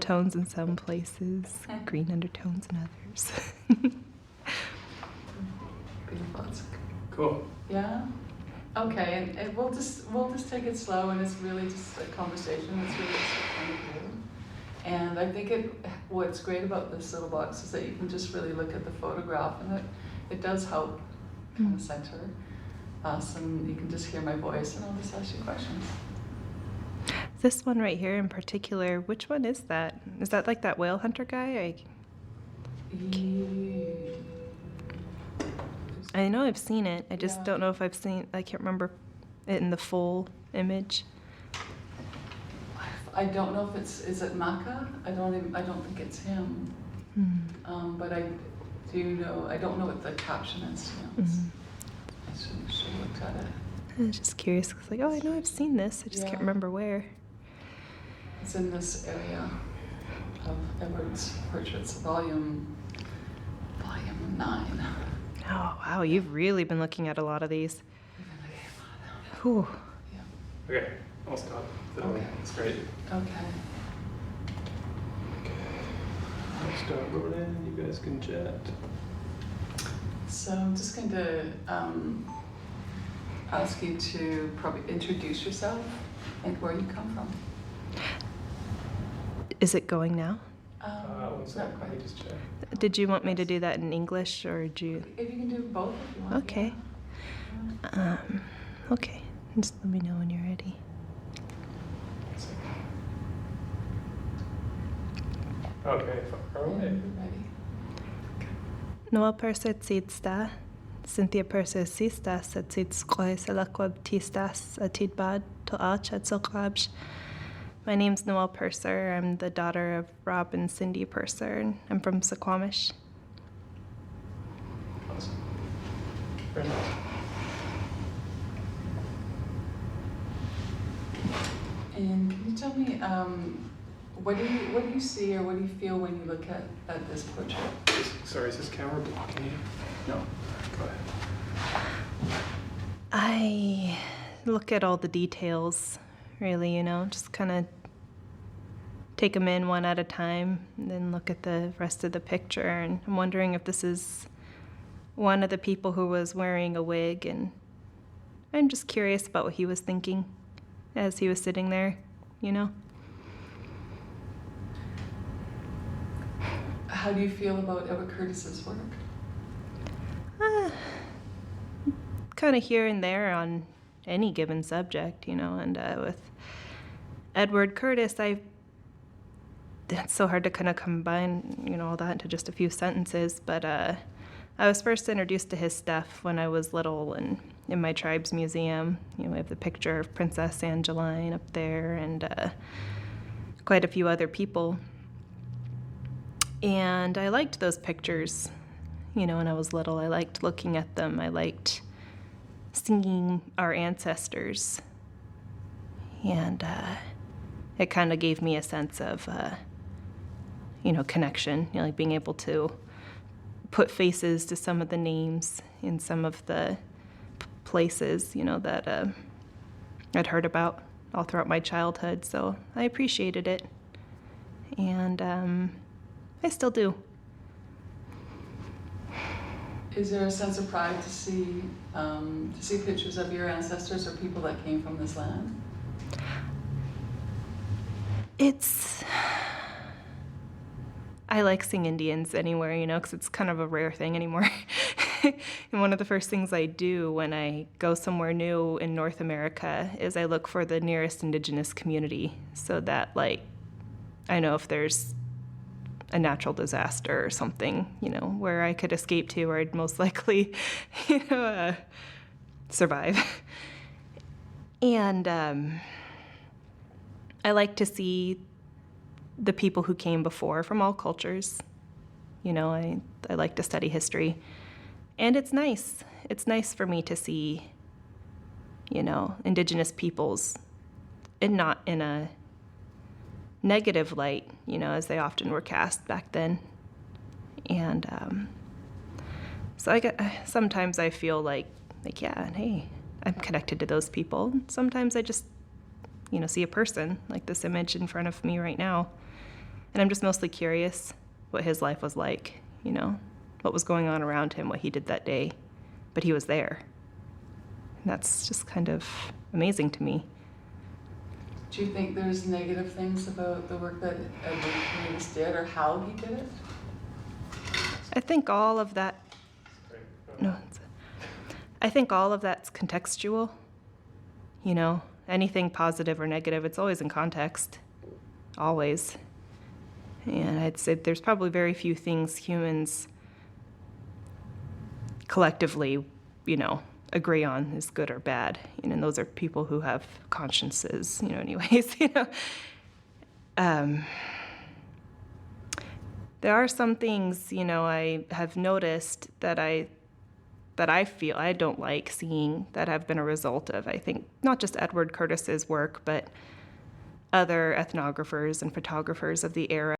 tones in some places, green undertones in others. Cool. Yeah. Okay, and we'll just take it slow, and it's really just a conversation. It's really just kind of you. And I think what's great about this little box is that you can just really look at the photograph, and it does help kind of center us, and you can just hear my voice, and I'll just ask you questions. This one right here in particular, which one is that? Is that like that whale hunter guy? I know I've seen it. I just don't know if I can't remember it in the full image. I don't know if is it Maka? I don't think it's him. But I don't know what the caption is, to be honest. I should have looked at it. I was just curious, because I know I've seen this. I just can't remember where. It's in this area of Edward's portraits, volume 9. Oh, wow, you've really been looking at a lot of these. Whew. Yeah. Okay, I'll stop. Okay. That's great. Okay. I'll start rolling, you guys can chat. So I'm just going to ask you to probably introduce yourself and where you come from. Is it going now? One second, not quite. let me just check. Did you want me to do that in English, or do you? If you can do both if you want. Okay. Yeah. Okay. Just let me know when you're ready. One second. Okay, far away. You're ready. Noa perse tsidsta, Cynthia perse sistas, at tsidskois alaquab tistas, atidbad to ach at silkrabj. My name's Noelle Purser. I'm the daughter of Rob and Cindy Purser, and I'm from Suquamish. Awesome. Very nice. And can you tell me, what do you see or what do you feel when you look at this portrait? Sorry, is this camera blocking you? No. Go ahead. I look at all the details, really, just kind of take them in one at a time, and then look at the rest of the picture. And I'm wondering if this is one of the people who was wearing a wig, and I'm just curious about what he was thinking as he was sitting there, How do you feel about Edward Curtis's work? Kind of here and there on any given subject, and with Edward Curtis, it's so hard to kind of combine, all that into just a few sentences, but I was first introduced to his stuff when I was little, and in my tribe's museum, we have the picture of Princess Angeline up there, and quite a few other people. And I liked those pictures, when I was little. I liked looking at them. I liked seeing our ancestors. And it kind of gave me a sense of, connection, like being able to put faces to some of the names in some of the places, that I'd heard about all throughout my childhood. So I appreciated it. And I still do. Is there a sense of pride to see pictures of your ancestors or people that came from this land? I like seeing Indians anywhere, because it's kind of a rare thing anymore. And one of the first things I do when I go somewhere new in North America is I look for the nearest indigenous community, so that, I know if there's a natural disaster or something, where I could escape to, where I'd most likely, survive. And I like to see the people who came before from all cultures. I like to study history. And it's nice. It's nice for me to see, indigenous peoples, and not in a negative light, as they often were cast back then. And so sometimes I feel like yeah, hey, I'm connected to those people. Sometimes I just, see a person like this image in front of me right now, And I'm just mostly curious what his life was like, you know, what was going on around him, what he did that day. But he was there. And that's just kind of amazing to me. Do you think there's negative things about the work that Edward Cornelius did, or how he did it? I think all of that, I think all of that's contextual. You know, anything positive or negative, it's always in context. Always. And I'd say there's probably very few things humans collectively, you know, agree on is good or bad. You know, and those are people who have consciences, you know, anyways, you know. There are some things, you know, I have noticed that I feel I don't like seeing that have been a result of, I think, not just Edward Curtis's work, but other ethnographers and photographers of the era.